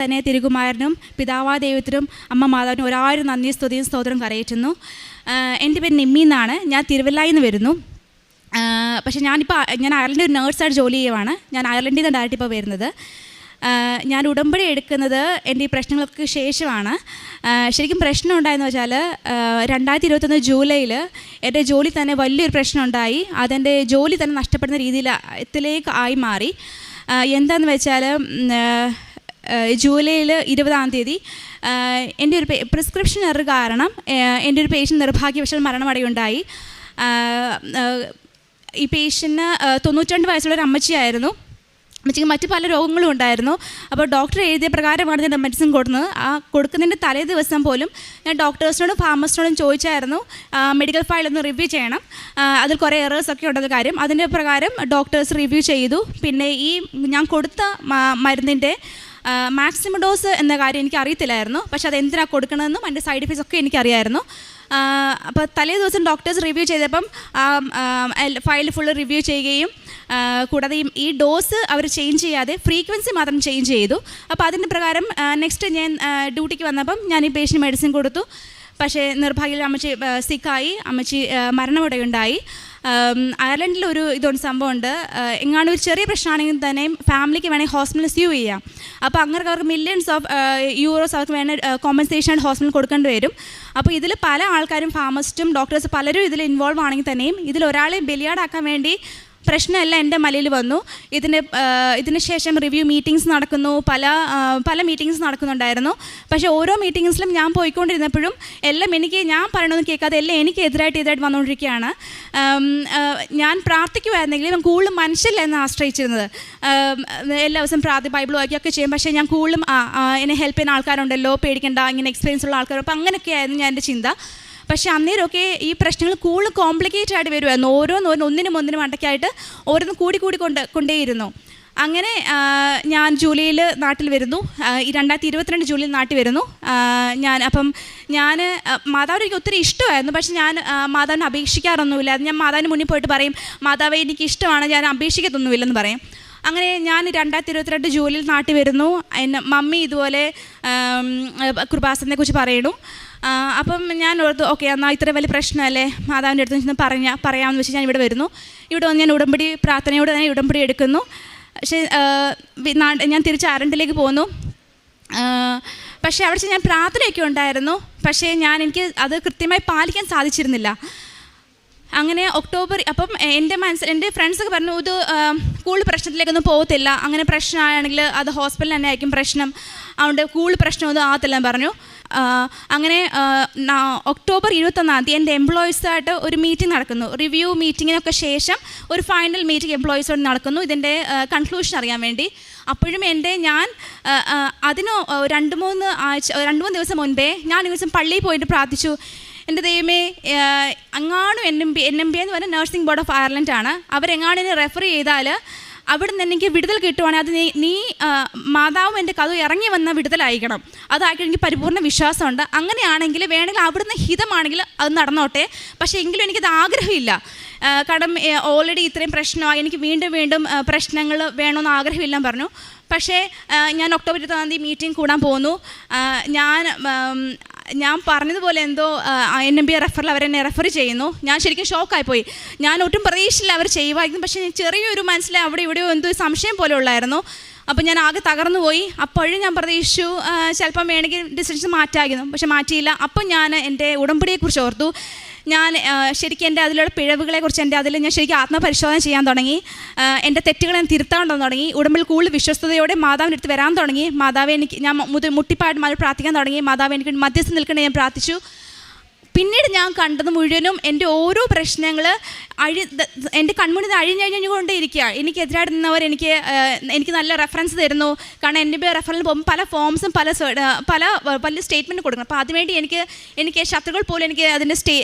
തന്നെ തിരുകുമാരനും പിതാവായ ദൈവത്തിനും അമ്മ മാതാവിനും ഒരായിരം നന്ദി സ്തുതിയും സ്തോത്രം കരയറ്റുന്നു. എൻ്റെ പേര് നിമ്മി എന്നാണ്. ഞാൻ തിരുവല്ലയിൽ നിന്ന് വരുന്നു. പക്ഷേ ഞാൻ അയർലൻഡിൽ ഒരു നേഴ്സായിട്ട് ജോലി ചെയ്യുവാണ്. ഞാൻ അയർലൻഡിൽ നിന്ന് ഡയറക്റ്റ് ഇപ്പോൾ വരുന്നത്. ഞാൻ ഉടമ്പടി എടുക്കുന്നത് എൻ്റെ ഈ പ്രശ്നങ്ങൾക്ക് ശേഷമാണ്. ശരിക്കും പ്രശ്നം ഉണ്ടായെന്ന് വെച്ചാൽ 2021 ജൂലൈയിൽ എൻ്റെ ജോലി തന്നെ വലിയൊരു പ്രശ്നം ഉണ്ടായി. അതെൻ്റെ ജോലി തന്നെ നഷ്ടപ്പെടുന്ന രീതിയിലേക്ക് ആയി മാറി. എന്താണെന്ന് വെച്ചാൽ ജൂലൈയിൽ 20-ാം തീയതി എൻ്റെ ഒരു പ്രിസ്ക്രിപ്ഷൻ എറർ കാരണം എൻ്റെ ഒരു പേഷ്യൻ്റ് നിർഭാഗ്യവശാൽ മരണമടയുണ്ടായി. ഈ പേഷ്യന് 92 വയസ്സുള്ളൊരു അമ്മച്ചിയായിരുന്നു. അമ്മച്ചിക്ക് മറ്റ് പല രോഗങ്ങളും ഉണ്ടായിരുന്നു. അപ്പോൾ ഡോക്ടർ എഴുതിയ പ്രകാരമാണ് ഞാൻ മെഡിസിൻ കൊടുക്കുന്നത്. കൊടുക്കുന്നതിൻ്റെ തലേ ദിവസം പോലും ഞാൻ ഡോക്ടേഴ്സിനോടും ഫാർമസിനോടും ചോദിച്ചായിരുന്നു മെഡിക്കൽ ഫയൽ ഒന്ന് റിവ്യൂ ചെയ്യണം, അതിൽ കുറേ എറേഴ്സൊക്കെ ഉണ്ടെന്ന കാര്യം. അതിൻ്റെ പ്രകാരം ഡോക്ടേഴ്സ് റിവ്യൂ ചെയ്തു. പിന്നെ ഈ ഞാൻ കൊടുത്ത മരുന്നിൻ്റെ മാക്സിമം ഡോസ് എന്ന കാര്യം എനിക്ക് അറിയത്തില്ലായിരുന്നു. പക്ഷെ അത് എന്തിനാണ് കൊടുക്കണമെന്നും അതിൻ്റെ സൈഡ് എഫക്ട്സ് ഒക്കെ എനിക്കറിയായിരുന്നു. അപ്പോൾ തലേ ദിവസം ഡോക്ടേഴ്സ് റിവ്യൂ ചെയ്തപ്പം ഫയൽ ഫുള്ള് റിവ്യൂ ചെയ്യുകയും കൂടാതെ ഈ ഡോസ് അവർ ചേഞ്ച് ചെയ്യാതെ ഫ്രീക്വൻസി മാത്രം ചേഞ്ച് ചെയ്തു. അപ്പോൾ അതിൻ്റെ പ്രകാരം നെക്സ്റ്റ് ഞാൻ ഡ്യൂട്ടിക്ക് വന്നപ്പം ഞാൻ ഈ പേഷ്യൻ്റ് മെഡിസിൻ കൊടുത്തു. പക്ഷേ അമ്മച്ചി സിക്കായി, അമ്മച്ചി മരണമടയുണ്ടായി. അയർലൻഡിലൊരു സംഭവമുണ്ട്. എങ്ങാണ്ട് ഒരു ചെറിയ പ്രശ്നമാണെങ്കിൽ തന്നെ ഫാമിലിക്ക് വേണമെങ്കിൽ ഹോസ്പിറ്റലിൽ സ്യൂ ചെയ്യാം. അപ്പോൾ അങ്ങനെ അവർക്ക് മില്യൺസ് ഓഫ് യൂറോസ് അവർക്ക് വേണേൽ കോമ്പൻസേഷൻ ഹോസ്പിറ്റലിൽ കൊടുക്കേണ്ടി വരും. അപ്പോൾ ഇതിൽ പല ആൾക്കാരും ഫാർമസിസ്റ്റും ഡോക്ടേഴ്സ് പലരും ഇതിൽ ഇൻവോൾവ് ആണെങ്കിൽ തന്നെയും ഇതിലൊരാളെ ബലിയാടാക്കാൻ വേണ്ടി പ്രശ്നമല്ല എൻ്റെ മലയിൽ വന്നു. ഇതിന് ശേഷം റിവ്യൂ മീറ്റിങ്സ് നടക്കുന്നു, പല മീറ്റിങ്സ് നടക്കുന്നുണ്ടായിരുന്നു. പക്ഷേ ഓരോ മീറ്റിങ്സിലും ഞാൻ പോയിക്കൊണ്ടിരുന്നപ്പോഴും എല്ലാം ഞാൻ പറയണമെന്ന് കേൾക്കാതെ എല്ലാം എനിക്ക് എതിരായിട്ട് വന്നുകൊണ്ടിരിക്കുകയാണ്. ഞാൻ പ്രാർത്ഥിക്കുമായിരുന്നെങ്കിലും കൂടുതലും മനുഷ്യരിലായിരുന്നു ആശ്രയിച്ചിരുന്നത്. എല്ലാ ദിവസവും ബൈബിൾ വായിക്കുകയൊക്കെ ചെയ്യും. പക്ഷേ ഞാൻ കൂടുതലും എന്നെ ഹെൽപ്പ് ചെയ്യുന്ന ആൾക്കാരുണ്ടല്ലോ, പേടിക്കണ്ട, ഇങ്ങനെ എക്സ്പീരിയൻസ് ഉള്ള ആൾക്കാർ. അപ്പോൾ അങ്ങനെയൊക്കെയായിരുന്നു ഞാൻ എൻ്റെ ചിന്ത. പക്ഷേ അന്നേരമൊക്കെ ഈ പ്രശ്നങ്ങൾ കൂടുതൽ കോംപ്ലിക്കേറ്റഡ് ആയിട്ട് വരുമായിരുന്നു. ഒന്നിനും മണ്ടയ്ക്കായിട്ട് ഓരോന്നും കൊണ്ടേയിരുന്നു. അങ്ങനെ ഞാൻ ജൂലൈയിൽ നാട്ടിൽ വരുന്നു. 2022 ജൂലൈയിൽ നാട്ടിൽ വരുന്നു. ഞാൻ മാതാവിന് എനിക്ക് ഒത്തിരി ഇഷ്ടമായിരുന്നു. പക്ഷേ ഞാൻ മാതാവിനെ അപേക്ഷിക്കാറൊന്നുമില്ല. ഞാൻ മാതാവിന് മുന്നിൽ പോയിട്ട് പറയും, മാതാവേ എനിക്ക് ഇഷ്ടമാണ്, ഞാൻ അപേക്ഷിക്കത്തൊന്നുമില്ലെന്ന് പറയും. അങ്ങനെ ഞാൻ 2022 ജൂലൈയിൽ നാട്ടിൽ വരുന്നു. മമ്മി ഇതുപോലെ കൃപാസനത്തെ കുറിച്ച് പറയുന്നു. അപ്പം ഞാൻ ഓർത്തു, ഓക്കെ എന്നാൽ ഇത്ര വലിയ പ്രശ്നമല്ലേ, മാതാവിൻ്റെ അടുത്ത് പറയാമെന്ന് വെച്ച് ഞാൻ ഇവിടെ വരുന്നു. ഇവിടെ വന്ന് ഞാൻ പ്രാർത്ഥനയോടെ തന്നെ ഉടമ്പടി എടുക്കുന്നു. പക്ഷേ ഞാൻ തിരിച്ച് അയർലൻഡിലേക്ക് പോന്നു. പക്ഷേ അവിടെ ഞാൻ പ്രാർത്ഥനയൊക്കെ ഉണ്ടായിരുന്നു. പക്ഷേ എനിക്ക് അത് കൃത്യമായി പാലിക്കാൻ സാധിച്ചിരുന്നില്ല. അങ്ങനെ ഒക്ടോബർ അപ്പം എൻ്റെ ഫ്രണ്ട്സൊക്കെ പറഞ്ഞു, ഇത് കൂടുതൽ പ്രശ്നത്തിലേക്കൊന്നും പോകത്തില്ല, അങ്ങനെ പ്രശ്നമാണെങ്കിൽ അത് ഹോസ്പിറ്റലിൽ തന്നെ ആയിരിക്കും പ്രശ്നം, അതുകൊണ്ട് കൂടുതൽ പ്രശ്നമൊന്നും ആകത്തില്ലെന്ന് പറഞ്ഞു. അങ്ങനെ ഒക്ടോബർ 21-ാം തീയതി എൻ്റെ എംപ്ലോയീസായിട്ട് ഒരു മീറ്റിംഗ് നടക്കുന്നു. റിവ്യൂ മീറ്റിങ്ങിനൊക്കെ ശേഷം ഒരു ഫൈനൽ മീറ്റിംഗ് എംപ്ലോയീസോട് നടക്കുന്നു, ഇതിൻ്റെ കൺക്ലൂഷൻ അറിയാൻ വേണ്ടി. അപ്പോഴും ഞാൻ അതിന് 2-3 ദിവസം മുൻപേ ഞാൻ ദിവസം പള്ളിയിൽ പോയിട്ട് പ്രാർത്ഥിച്ചു, എൻ്റെ ദൈവമേ, അങ്ങാണും NMB എന്ന് പറഞ്ഞാൽ നഴ്സിംഗ് ബോർഡ് ഓഫ് അയർലൻഡ് ആണ്, അവരെങ്ങാനും എന്നെ റെഫർ ചെയ്താൽ അവിടെ നിന്ന് എനിക്ക് വിടുതൽ കിട്ടുവാണെങ്കിൽ അത് നീ മാതാവും എൻ്റെ കഥ ഇറങ്ങി വന്ന വിടുതലായിരിക്കണം, അതായിട്ട് എനിക്ക് പരിപൂർണ്ണ വിശ്വാസമുണ്ട്. അങ്ങനെയാണെങ്കിൽ വേണമെങ്കിൽ അവിടുന്ന് ഹിതമാണെങ്കിൽ അത് നടന്നോട്ടെ, പക്ഷേ എങ്കിലും എനിക്കത് ആഗ്രഹമില്ല. കാരണം ഓൾറെഡി ഇത്രയും പ്രശ്നമായി, എനിക്ക് വീണ്ടും പ്രശ്നങ്ങൾ വേണമെന്ന് ആഗ്രഹമില്ലെന്ന് പറഞ്ഞു. പക്ഷേ ഞാൻ ഒക്ടോബർ 21-ാം തീയതി മീറ്റിംഗ് കൂടാൻ പോന്നു. ഞാൻ പറഞ്ഞതുപോലെ എന്തോ NMB റെഫറിൽ അവരെന്നെ റെഫർ ചെയ്യുന്നു. ഞാൻ ശരിക്കും ഷോക്കായിപ്പോയി. ഞാൻ ഒട്ടും പ്രതീക്ഷയില്ല അവർ ചെയ്യുമായിരുന്നു. പക്ഷേ ചെറിയൊരു മനസ്സിൽ അവിടെ ഇവിടെയോ എന്തോ സംശയം പോലെ ഉള്ളായിരുന്നു. അപ്പോൾ ഞാൻ ആകെ തകർന്നു പോയി. അപ്പോഴും ഞാൻ പ്രതീക്ഷിച്ചു ചിലപ്പം വേണമെങ്കിൽ ഡിസിഷൻ മാറ്റായിരുന്നു. പക്ഷെ മാറ്റിയില്ല. അപ്പം ഞാൻ എൻ്റെ ഉടമ്പടിയെക്കുറിച്ച് ഓർത്തു. ഞാൻ ശരിക്കും എൻ്റെ അതിലുള്ള പിഴവുകളെക്കുറിച്ച് അതിൽ ഞാൻ ശരിക്കും ആത്മപരിശോധന ചെയ്യാൻ തുടങ്ങി. എൻ്റെ തെറ്റുകൾ ഞാൻ തിരുത്താൻ തുടങ്ങി. ഉടമ്പിൽ കൂടുതൽ വിശ്വസ്തയോടെ മാതാവിൻ്റെ അടുത്ത് വരാൻ തുടങ്ങി. മാതാവെ ഞാൻ മുട്ടിപ്പായിട്ട് പ്രാർത്ഥിക്കാൻ തുടങ്ങി. മാതാവ് എനിക്ക് മധ്യസ്ഥം നിൽക്കണേ ഞാൻ പ്രാർത്ഥിച്ചു. പിന്നീട് ഞാൻ കണ്ടത് മുഴുവനും എൻ്റെ ഓരോ പ്രശ്നങ്ങൾ എൻ്റെ കൺമുന്നിൽ അഴിഞ്ഞുകൊണ്ടേയിരിക്കുക. എനിക്കെതിരായിട്ട് നിന്നവർ എനിക്ക് നല്ല റെഫറൻസ് തരുന്നു. കാരണം NMB റെഫറൻസിൽ പോകുമ്പോൾ പല ഫോംസും പല സ്റ്റേറ്റ്മെൻറ്റ് കൊടുക്കണം. അപ്പോൾ അതിനുവേണ്ടി എനിക്ക് ശത്രുക്കൾ പോലും എനിക്ക് അതിൻ്റെ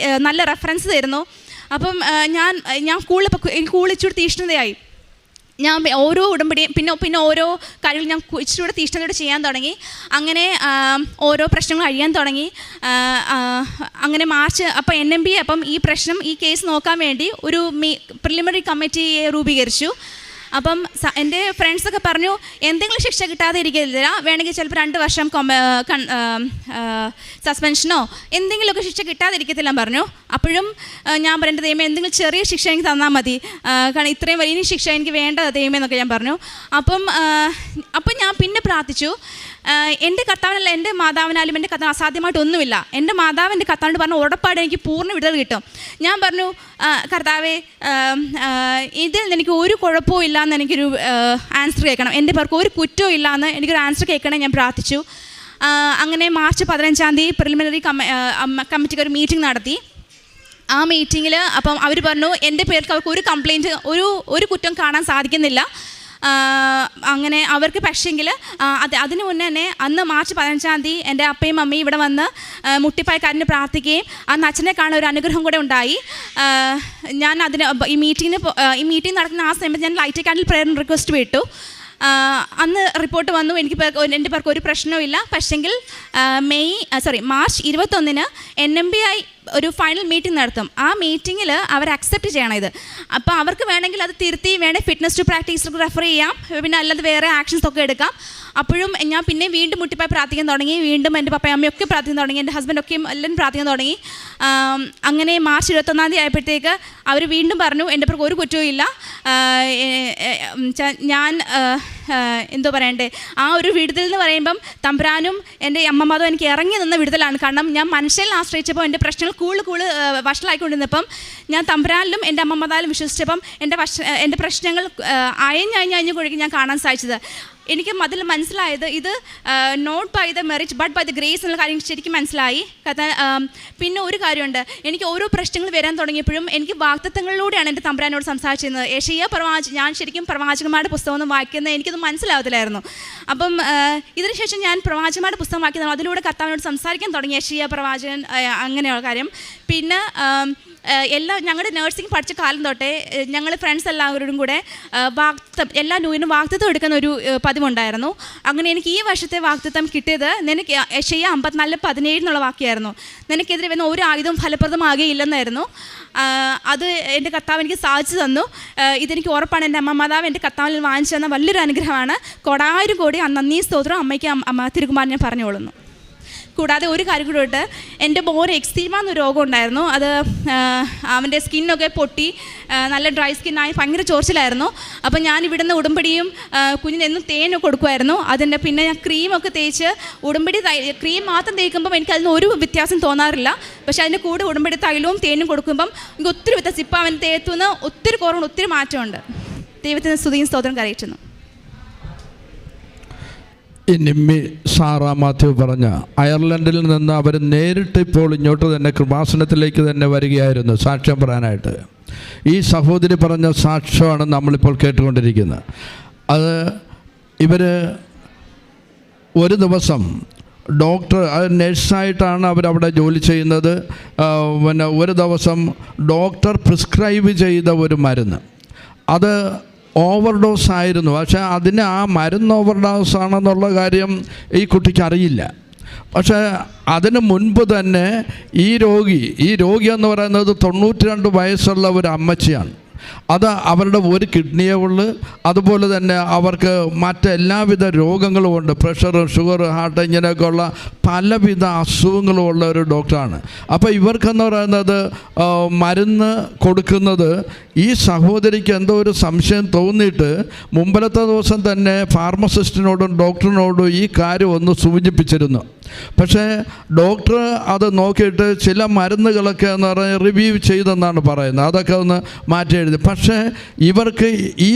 നല്ല റെഫറൻസ് തരുന്നു. അപ്പം ഞാൻ കൂടുതൽ ഇച്ചിരി തീഷ്ണതയായി. ഞാൻ ഓരോ ഉടമ്പടിയും പിന്നെ ഓരോ കാര്യങ്ങൾ ഞാൻ ഇച്ചിരി തീഷ്ണതയോടെ ചെയ്യാൻ തുടങ്ങി. അങ്ങനെ ഓരോ പ്രശ്നങ്ങൾ അഴിയാൻ തുടങ്ങി. അങ്ങനെ മാർച്ച് അപ്പം NMB ഈ കേസ് നോക്കാൻ വേണ്ടി ഒരു പ്രിലിമിനറി കമ്മിറ്റിയെ രൂപീകരിച്ചു. അപ്പം എൻ്റെ ഫ്രണ്ട്സൊക്കെ പറഞ്ഞു എന്തെങ്കിലും ശിക്ഷ കിട്ടാതെ ഇരിക്കില്ല, വേണമെങ്കിൽ ചിലപ്പോൾ 2 വർഷം സസ്പെൻഷനോ എന്തെങ്കിലുമൊക്കെ ശിക്ഷ കിട്ടാതെ ഇരിക്കത്തില്ല പറഞ്ഞു. അപ്പോഴും ഞാൻ പറയേണ്ട ദൈവമേ എന്തെങ്കിലും ചെറിയ ശിക്ഷ എനിക്ക് തന്നാൽ മതി, കാരണം ഇത്രയും വലിയ ശിക്ഷ എനിക്ക് വേണ്ട ദൈവമേ എന്നൊക്കെ ഞാൻ പറഞ്ഞു. അപ്പം ഞാൻ പിന്നെ പ്രാർത്ഥിച്ചു, എൻ്റെ കർത്താവിനല്ല എൻ്റെ മാതാവിനാലും എൻ്റെ കർത്താവ് അസാധ്യമായിട്ടൊന്നുമില്ല. എൻ്റെ മാതാവ് എൻ്റെ കർത്താവിനോട് പറഞ്ഞു ഉറപ്പായിട്ട് എനിക്ക് പൂർണ്ണ വിടുതൽ കിട്ടും. ഞാൻ പറഞ്ഞു കർത്താവേ ഇതിൽ എനിക്ക് ഒരു കുഴപ്പവും ഇല്ലയെന്ന് എനിക്കൊരു ആൻസർ കേൾക്കണം, എൻ്റെ പേർക്ക് ഒരു കുറ്റവും ഇല്ലയെന്ന് എനിക്കൊരു ആൻസർ കേൾക്കണം ഞാൻ പ്രാർത്ഥിച്ചു. അങ്ങനെ മാർച്ച് 15 പ്രിലിമിനറി കമ്മിറ്റിക്ക് ഒരു മീറ്റിംഗ് നടത്തി. ആ മീറ്റിങ്ങിൽ അപ്പം അവർ പറഞ്ഞു എൻ്റെ പേർക്ക് അവർക്ക് ഒരു കംപ്ലയിൻറ്റ് ഒരു കുറ്റം കാണാൻ സാധിക്കുന്നില്ല. അങ്ങനെ അവർക്ക് പക്ഷേങ്കിൽ അതിന് മുന്നേ തന്നെ അന്ന് മാർച്ച് 15 എൻ്റെ അപ്പയും അമ്മയും ഇവിടെ വന്ന് മുട്ടിപ്പായി കരഞ്ഞ് പ്രാർത്ഥിക്കുകയും അന്ന് അച്ഛനെ കാണാൻ ഒരു അനുഗ്രഹം കൂടെ ഉണ്ടായി. ഞാൻ ഈ മീറ്റിംഗ് നടക്കുന്ന ആ സമയത്ത് ഞാൻ ലൈറ്റ് കാൻഡിൽ പ്രേയർ റിക്വസ്റ്റ് വിട്ടു. അന്ന് റിപ്പോർട്ട് വന്നു, എൻ്റെ പേർക്ക് ഒരു പ്രശ്നവും ഇല്ല. പക്ഷെങ്കിൽ മാർച്ച് 21 NMBI ഒരു ഫൈനൽ മീറ്റിംഗ് നടത്തും. ആ മീറ്റിങ്ങിൽ അവർ അക്സെപ്റ്റ് ചെയ്യണം ഇത്. അപ്പോൾ അവർക്ക് വേണമെങ്കിൽ അത് തിരുത്തി ഫിറ്റ്നസ് ടു പ്രാക്ടീസ് റെഫർ ചെയ്യാം, പിന്നെ അല്ലാതെ വേറെ ആക്ഷൻസ് ഒക്കെ എടുക്കാം. അപ്പോഴും ഞാൻ പിന്നെ വീണ്ടും മുട്ടിപ്പായി പ്രാർത്ഥിക്കാൻ തുടങ്ങി, വീണ്ടും എൻ്റെ പപ്പയും അമ്മയൊക്കെ പ്രാർത്ഥിക്കാൻ തുടങ്ങി, എൻ്റെ ഹസ്ബൻഡൊക്കെയും എല്ലാവരും പ്രാർത്ഥിക്കാൻ തുടങ്ങി. അങ്ങനെ മാർച്ച് 21 ആയപ്പോഴത്തേക്ക് അവർ വീണ്ടും പറഞ്ഞു എൻ്റെ പേർക്ക് ഒരു കുറ്റവും ഇല്ല. ഞാൻ എന്തോ പറയണ്ടേ, ആ ഒരു വിടുതൽ എന്ന് പറയുമ്പം തമ്പുരാനും എൻ്റെ അമ്മമാതും എനിക്ക് ഇറങ്ങി നിന്ന വിടുതലാണ്. കാരണം ഞാൻ മനുഷ്യനെ ആശ്രയിച്ചപ്പോൾ എൻ്റെ പ്രശ്നങ്ങൾ കൂടുതൽ വഷളായിക്കൊണ്ടിരുന്നപ്പം ഞാൻ തമ്പുരാനിലും എൻ്റെ അമ്മമാതാലും വിശ്വസിച്ചപ്പം എൻ്റെ പ്രശ്നങ്ങൾ അയഞ്ഞ് കൊഴുകി ഞാൻ കാണാൻ സാധിച്ചത്. എനിക്ക് അതിൽ മനസ്സിലായത് ഇത് not by the merit but by the grace എന്നുള്ള കാര്യം ശരിക്കും മനസ്സിലായി. പിന്നെ ഒരു കാര്യമുണ്ട്, എനിക്ക് ഓരോ പ്രശ്നങ്ങൾ വരാൻ തുടങ്ങിയപ്പോഴും എനിക്ക് വാഗ്ദത്തങ്ങളിലൂടെയാണ് എൻ്റെ തമ്പുരാനോട് സംസാരിച്ചിരുന്നത്. ഞാൻ ശരിക്കും പ്രവാചകന്മാരുടെ പുസ്തകമൊന്നും വായിക്കുന്നത് എനിക്കത് മനസ്സിലാവത്തില്ലായിരുന്നു. അപ്പം ഇതിനുശേഷം ഞാൻ പ്രവാചകന്മാരുടെ പുസ്തകം വായിക്കുന്നത് അതിലൂടെ കർത്താവിനോട് സംസാരിക്കാൻ തുടങ്ങി, യേശയ്യാ പ്രവാചകൻ അങ്ങനെയുള്ള കാര്യം. പിന്നെ ഞങ്ങളുടെ നഴ്സിംഗ് പഠിച്ച കാലം തൊട്ടേ ഞങ്ങൾ ഫ്രണ്ട്സ് എല്ലാവരോടും കൂടെ എല്ലാ ന്യൂയിനും വാഗ്ദത്തം എടുക്കുന്ന ഒരു പതിവുണ്ടായിരുന്നു. അങ്ങനെ എനിക്ക് ഈ വർഷത്തെ വാഗ്ദത്തം കിട്ടിയത് നിനക്ക് യേശയ്യാ 54:17 എന്നുള്ള വാക്യമായിരുന്നു. നിനക്കെതിരെ വന്ന ഒരു ആയുധവും ഫലപ്രദമാകുകയില്ലെന്നായിരുന്നു. അത് എൻ്റെ കർത്താവ് എനിക്ക് സാധിച്ചു തന്നു. ഇതെനിക്ക് ഉറപ്പാണ്. എൻ്റെ അമ്മ മാതാവ് എൻ്റെ കർത്താവിൽ വാങ്ങിച്ചു തന്ന വലിയൊരു അനുഗ്രഹമാണ്. 1,000 കോടി നന്ദി സ്തോത്രം അമ്മയ്ക്ക് തിരുകുമാരൻ ഞാൻ പറഞ്ഞുകൊള്ളുന്നു. കൂടാതെ ഒരു കാര്യം കൂടെ ഇട്ട്, എൻ്റെ മോന് എക്സീമ എന്നൊരു രോഗം ഉണ്ടായിരുന്നു. അത് അവൻ്റെ സ്കിന്നൊക്കെ പൊട്ടി നല്ല ഡ്രൈ സ്കിന്നായി ഭയങ്കര ചോർച്ചിലായിരുന്നു. അപ്പോൾ ഞാൻ ഇവിടുന്ന് ഉടമ്പടിയും കുഞ്ഞിന് എന്നും തേനൊക്കെ കൊടുക്കുമായിരുന്നു. അതിൻ്റെ പിന്നെ ഞാൻ ക്രീമൊക്കെ തേച്ച് ക്രീം മാത്രം തേക്കുമ്പം എനിക്കതിന് ഒരു വ്യത്യാസം തോന്നാറില്ല. പക്ഷേ അതിൻ്റെ കൂടെ ഉടമ്പടി തൈലവും തേനും കൊടുക്കുമ്പം എനിക്ക് ഒത്തിരി വ്യത്യാസം, ഇപ്പം അവൻ തേത്തുനിന്ന് ഒത്തിരി കുറവുണ്ട്, ഒത്തിരി മാറ്റമുണ്ട്. ദൈവത്തിന് സ്തുതിയും സ്തോത്രം കരയറ്റുന്നു. ഈ നിമ്മി സാറാ മാത്യു പറഞ്ഞ അയർലൻഡിൽ നിന്ന് അവർ നേരിട്ട് ഇപ്പോൾ ഇങ്ങോട്ട് തന്നെ കൃപാസനത്തിലേക്ക് തന്നെ വരികയായിരുന്നു സാക്ഷ്യം പറയാനായിട്ട്. ഈ സഹോദരി പറഞ്ഞ സാക്ഷ്യമാണ് നമ്മളിപ്പോൾ കേട്ടുകൊണ്ടിരിക്കുന്നത്. അത് ഇവർ ഒരു ദിവസം ഡോക്ടർ, അത് നഴ്സായിട്ടാണ് അവരവിടെ ജോലി ചെയ്യുന്നത്. പിന്നെ ഒരു ദിവസം ഡോക്ടർ പ്രിസ്ക്രൈബ് ചെയ്ത ഒരു മരുന്ന് അത് ഓവർഡോസ് ആയിരുന്നു. പക്ഷേ ആ മരുന്ന് ഓവർഡോസ് ആണെന്നുള്ള കാര്യം ഈ കുട്ടിക്ക് അറിയില്ല. പക്ഷേ അതിന് മുൻപ് തന്നെ ഈ രോഗി എന്ന് പറയുന്നത് 92 വയസ്സുള്ള ഒരു അമ്മച്ചിയാണ്. അത് അവരുടെ ഒരു കിഡ്നിയേ ഉള്ളൂ. അതുപോലെ തന്നെ അവർക്ക് മറ്റെല്ലാവിധ രോഗങ്ങളും ഉണ്ട്, പ്രഷർ, ഷുഗർ, ഹാർട്ട്, ഇങ്ങനെയൊക്കെയുള്ള പലവിധ അസുഖങ്ങളും ഉള്ള ഒരു ഡോക്ടറാണ്. അപ്പോൾ ഇവർക്കെന്ന് പറയുന്നത് മരുന്ന് കൊടുക്കുന്നത് ഈ സഹോദരിക്ക് എന്തോ ഒരു സംശയം തോന്നിയിട്ട് മുമ്പലത്തെ ദിവസം തന്നെ ഫാർമസിസ്റ്റിനോടും ഡോക്ടറിനോടും ഈ കാര്യം ഒന്ന് സൂചിപ്പിച്ചിരുന്നു. പക്ഷേ ഡോക്ടർ അത് നോക്കിയിട്ട് ചില മരുന്നുകളൊക്കെ എന്ന് പറഞ്ഞാൽ റിവ്യൂ ചെയ്തെന്നാണ് പറയുന്നത്, അതൊക്കെ ഒന്ന് മാറ്റി എഴുതി. പക്ഷേ ഇവർക്ക് ഈ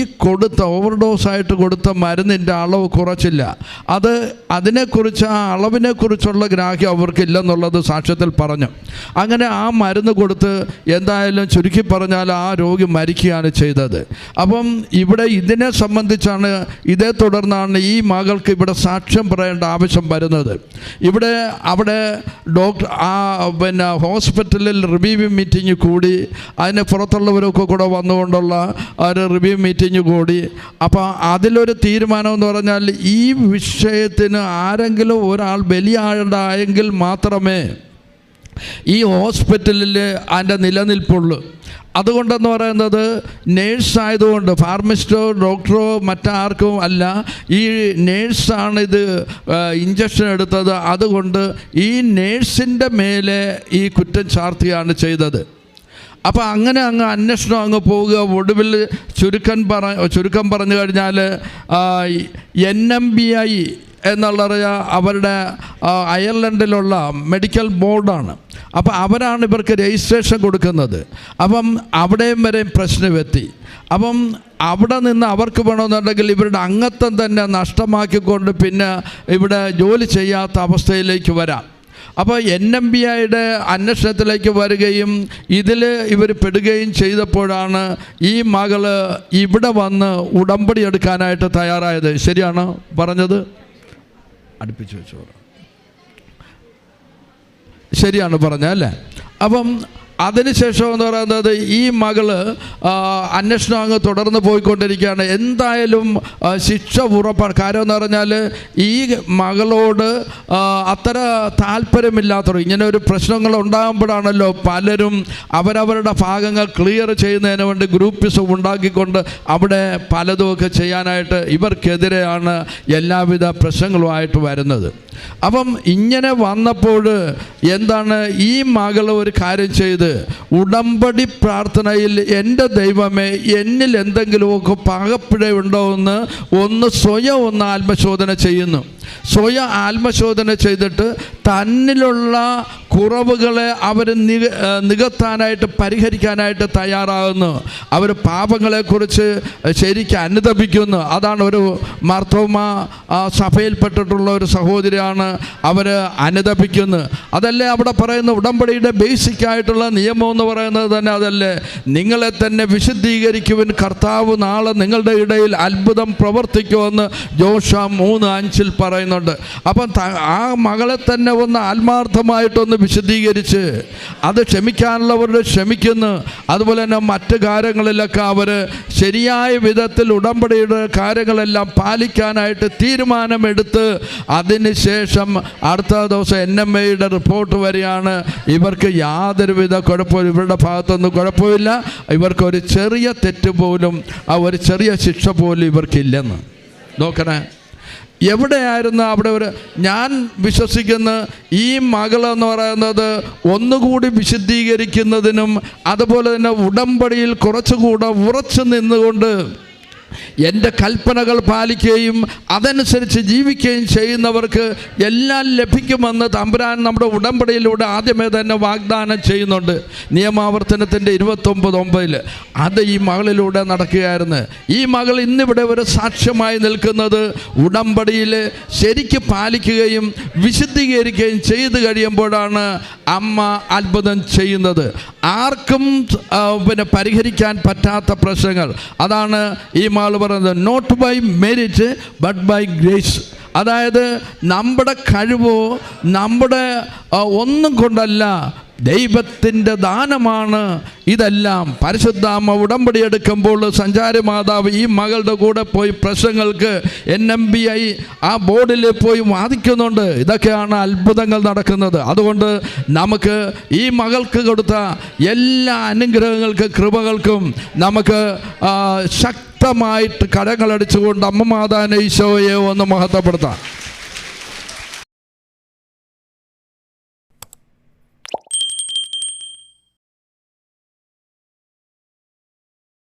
ഓവർഡോസായിട്ട് കൊടുത്ത മരുന്നിൻ്റെ അളവ് കുറച്ചില്ല. അതിനെക്കുറിച്ച് ആ അളവിനെക്കുറിച്ചുള്ള ഗ്രാഹ്യം അവർക്കില്ലെന്നുള്ളത് സാക്ഷ്യത്തിൽ പറഞ്ഞു. അങ്ങനെ ആ മരുന്ന് കൊടുത്ത് എന്തായാലും ചുരുക്കി പറഞ്ഞാൽ ആ രോഗി മരിക്കുകയാണ് ചെയ്തത്. അപ്പം ഇവിടെ ഇതിനെ സംബന്ധിച്ചാണ്, ഇതേ തുടർന്നാണ് ഈ മകൾക്ക് ഇവിടെ സാക്ഷ്യം പറയേണ്ട ആവശ്യം വരുന്നത്. അവിടെ ഡോക്ടർ പിന്നെ ഹോസ്പിറ്റലിൽ റിവ്യൂ മീറ്റിംഗ് കൂടി, അതിന് പുറത്തുള്ളവരൊക്കെ കൂടെ വന്നുകൊണ്ടുള്ള ഒരു റിവ്യൂ മീറ്റിംഗ് കൂടി. അപ്പോൾ അതിലൊരു തീരുമാനം എന്ന് പറഞ്ഞാൽ ഈ വിഷയത്തിന് ആരെങ്കിലും ഒരാൾ ബലിയാണ്ടായെങ്കിൽ മാത്രമേ ഈ ഹോസ്പിറ്റലിൽ അതിൻ്റെ നിലനിൽപ്പുള്ളൂ. അതുകൊണ്ടെന്ന് പറയുന്നത് നേഴ്സായതുകൊണ്ട് ഫാർമസിസ്റ്റോ ഡോക്ടറോ മറ്റാർക്കും അല്ല, ഈ നേഴ്സാണ് ഇത് ഇഞ്ചക്ഷൻ എടുത്തത്. അതുകൊണ്ട് ഈ നേഴ്സിൻ്റെ മേലെ ഈ കുറ്റം ചാർത്തുകയാണ് ചെയ്തത്. അപ്പോൾ അങ്ങനെ അങ്ങ് അന്വേഷണം അങ്ങ് പോവുക. ഒടുവിൽ ചുരുക്കം പറഞ്ഞു കഴിഞ്ഞാൽ NMBI എന്നുള്ള അവരുടെ അയർലൻഡിലുള്ള മെഡിക്കൽ ബോർഡാണ്. അപ്പോൾ അവരാണ് ഇവർക്ക് രജിസ്ട്രേഷൻ കൊടുക്കുന്നത്. അപ്പം അവിടെയും വരെ പ്രശ്നമെത്തി. അപ്പം അവിടെ നിന്ന് അവർക്ക് വേണമെന്നുണ്ടെങ്കിൽ ഇവരുടെ അംഗത്വം തന്നെ നഷ്ടമാക്കിക്കൊണ്ട് പിന്നെ ഇവിടെ ജോലി ചെയ്യാത്ത അവസ്ഥയിലേക്ക് വരാം. അപ്പോൾ NMBIയുടെ അന്വേഷണത്തിലേക്ക് വരികയും ഇതിൽ ഇവർ പെടുകയും ചെയ്തപ്പോഴാണ് ഈ മകള് ഇവിടെ വന്ന് ഉടമ്പടി എടുക്കാനായിട്ട് തയ്യാറായത്. ശരിയാണോ പറഞ്ഞത്? അടുപ്പിച്ച് വെച്ചോളാം. ശരിയാണ് പറഞ്ഞല്ലേ? അപ്പം അതിനുശേഷം എന്ന് പറയുന്നത് ഈ മകള് അന്വേഷണം അങ്ങ് തുടർന്ന് പോയിക്കൊണ്ടിരിക്കുകയാണ്. എന്തായാലും ശിക്ഷ ഉറപ്പാണ്. കാര്യം എന്ന് പറഞ്ഞാൽ ഈ മകളോട് അത്ര താല്പര്യമില്ലാത്തവർ, ഇങ്ങനെ ഒരു പ്രശ്നങ്ങൾ ഉണ്ടാകുമ്പോഴാണല്ലോ പലരും അവരവരുടെ ഭാഗങ്ങൾ ക്ലിയർ ചെയ്യുന്നതിന് വേണ്ടി ഗ്രൂപ്പിസം ഉണ്ടാക്കിക്കൊണ്ട് അവിടെ പലതുമൊക്കെ ചെയ്യാനായിട്ട് ഇവർക്കെതിരെയാണ് എല്ലാവിധ പ്രശ്നങ്ങളുമായിട്ട് വരുന്നത്. അപ്പം ഇങ്ങനെ വന്നപ്പോൾ എന്താണ്, ഈ മകൾ ഒരു കാര്യം ചെയ്ത് ഉടമ്പടി പ്രാർത്ഥനയിൽ എൻ്റെ ദൈവമേ എന്നിൽ എന്തെങ്കിലുമൊക്കെ പാകപ്പിഴയുണ്ടോ എന്ന് സ്വയം ആത്മശോധന ചെയ്യുന്നു. സ്വയം ആത്മശോധന ചെയ്തിട്ട് തന്നിലുള്ള കുറവുകളെ അവർ നികത്താനായിട്ട് പരിഹരിക്കാനായിട്ട് തയ്യാറാകുന്നു. അവർ പാപങ്ങളെക്കുറിച്ച് ശരിക്കും അനുതപിക്കുന്നു. അതാണ് ഒരു മാർത്തോമ സഭയിൽപ്പെട്ടിട്ടുള്ള ഒരു സഹോദരിയാണ് അവർ അനുതപിക്കുന്നത്. അതല്ലേ അവിടെ പറയുന്ന ഉടമ്പടിയുടെ ബേസിക് ആയിട്ടുള്ള നിയമം എന്ന് പറയുന്നത് തന്നെ അതല്ലേ, നിങ്ങളെ തന്നെ വിശുദ്ധീകരിക്കുവിൻ, കർത്താവ് നാളെ നിങ്ങളുടെ ഇടയിൽ അത്ഭുതം പ്രവർത്തിക്കുമെന്ന് ജോഷുവ 3:5 പറയുന്നുണ്ട്. അപ്പം ആ മകളെ തന്നെ ഒന്ന് ആത്മാർത്ഥമായിട്ടൊന്ന് വിശദീകരിച്ച് അത് ക്ഷമിക്കാനുള്ളവരുടെ ക്ഷമിക്കുന്നു. അതുപോലെ തന്നെ മറ്റ് കാര്യങ്ങളിലൊക്കെ അവർ ശരിയായ വിധത്തിൽ ഉടമ്പടിയുടെ കാര്യങ്ങളെല്ലാം പാലിക്കാനായിട്ട് തീരുമാനമെടുത്ത് അതിനുശേഷം അടുത്ത ദിവസം NMAയുടെ റിപ്പോർട്ട് വരികയാണ്. ഇവർക്ക് യാതൊരുവിധ കുഴപ്പമില്ല, ഇവരുടെ ഭാഗത്തൊന്നും കുഴപ്പമില്ല, ഇവർക്കൊരു ചെറിയ തെറ്റ് പോലും ഒരു ചെറിയ ശിക്ഷ പോലും ഇവർക്കില്ലെന്ന്. നോക്കണേ, എവിടെയായിരുന്നു അവിടെ ഞാൻ വിശ്വസിക്കുന്ന ഈ മകളെന്ന് പറയുന്നത് ഒന്നുകൂടി വിശുദ്ധീകരിക്കുന്നതിനും അതുപോലെ തന്നെ ഉടമ്പടിയിൽ കുറച്ചുകൂടെ ഉറച്ചു നിന്നുകൊണ്ട് എൻ്റെ കൽപ്പനകൾ പാലിക്കുകയും അതനുസരിച്ച് ജീവിക്കുകയും ചെയ്യുന്നവർക്ക് എല്ലാം ലഭിക്കുമെന്ന് തമ്പുരാൻ നമ്മുടെ ഉടമ്പടിയിലൂടെ ആദ്യമേ തന്നെ വാഗ്ദാനം ചെയ്യുന്നുണ്ട്. നിയമാവർത്തനത്തിൻ്റെ 29:9 അത് ഈ മകളിലൂടെ നടക്കുകയായിരുന്നു. ഈ മകൾ ഇന്നിവിടെ ഒരു സാക്ഷ്യമായി നിൽക്കുന്നത് ഉടമ്പടിയിൽ ശരിക്ക് പാലിക്കുകയും വിശുദ്ധീകരിക്കുകയും ചെയ്തു കഴിയുമ്പോഴാണ് അമ്മ അത്ഭുതം ചെയ്യുന്നത്. ആർക്കും പരിഹരിക്കാൻ പറ്റാത്ത പ്രശ്നങ്ങൾ, അതാണ് ഈ മകൾ പറയുന്നത്, not by merit but by grace. അതായത് നമ്മുടെ കഴിവോ നമ്മുടെ ഒന്നും കൊണ്ടല്ല, ദൈവത്തിൻ്റെ ദാനമാണ് ഇതെല്ലാം. പരിശുദ്ധാമ്മ ഉടമ്പടി എടുക്കുമ്പോൾ സഞ്ചാരി മാതാവ് ഈ മകളുടെ കൂടെ പോയി പ്രശ്നങ്ങൾക്ക് NMBI ആ ബോർഡിൽ പോയി വാദിക്കുന്നുണ്ട്. ഇതൊക്കെയാണ് അത്ഭുതങ്ങൾ നടക്കുന്നത്. അതുകൊണ്ട് നമുക്ക് ഈ മകൾക്ക് കൊടുത്ത എല്ലാ അനുഗ്രഹങ്ങൾക്കും കൃപകൾക്കും നമുക്ക് ശക്തമായിട്ട് കരങ്ങളടിച്ചുകൊണ്ട് അമ്മ മാതാവിനെ ഈശോയെ ഒന്ന് മഹത്വപ്പെടുത്താം.